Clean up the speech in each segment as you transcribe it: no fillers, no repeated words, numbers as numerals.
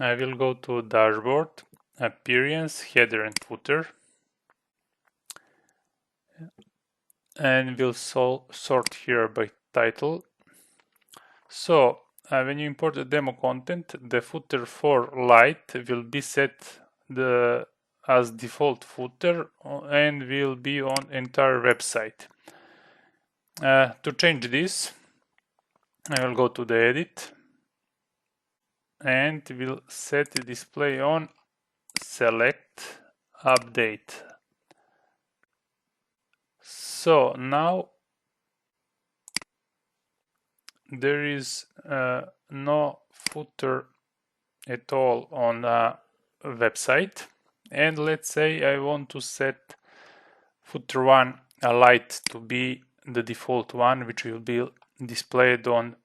I will go to dashboard, appearance, header and footer, and we'll sort here by title. So when you import the demo content, the footer for light will be set as default footer and will be on entire website. To change this, I will go to the edit and will set the display on select update. So now there is no footer at all on a website, and let's say I want to set footer 1 a light to be the default one, which will be displayed on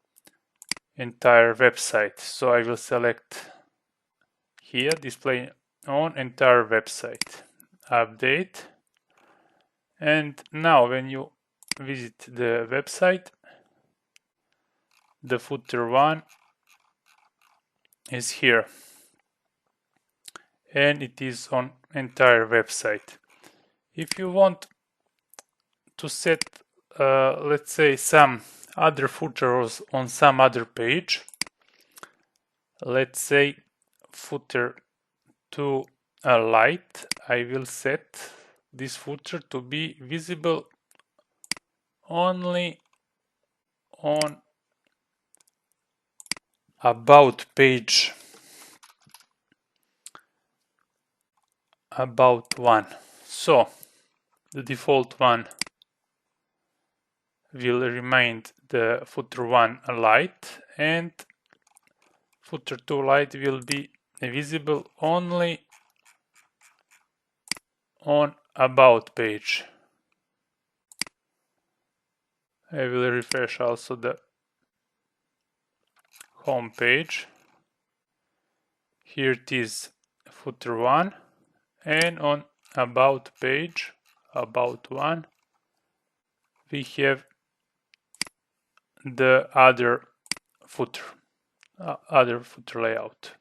entire website. So I will select here display on entire website, update, and now when you visit the website, the footer 1 is here and it is on entire website. If you want to set let's say some other footers on some other page, let's say footer to a light, I will set this footer to be visible only on about page, about one. So the default one will remain the footer 1 light, and footer 2 light will be visible only on about page. I will refresh also the home page. Here it is footer 1, and on about page, about 1, we have the other footer layout.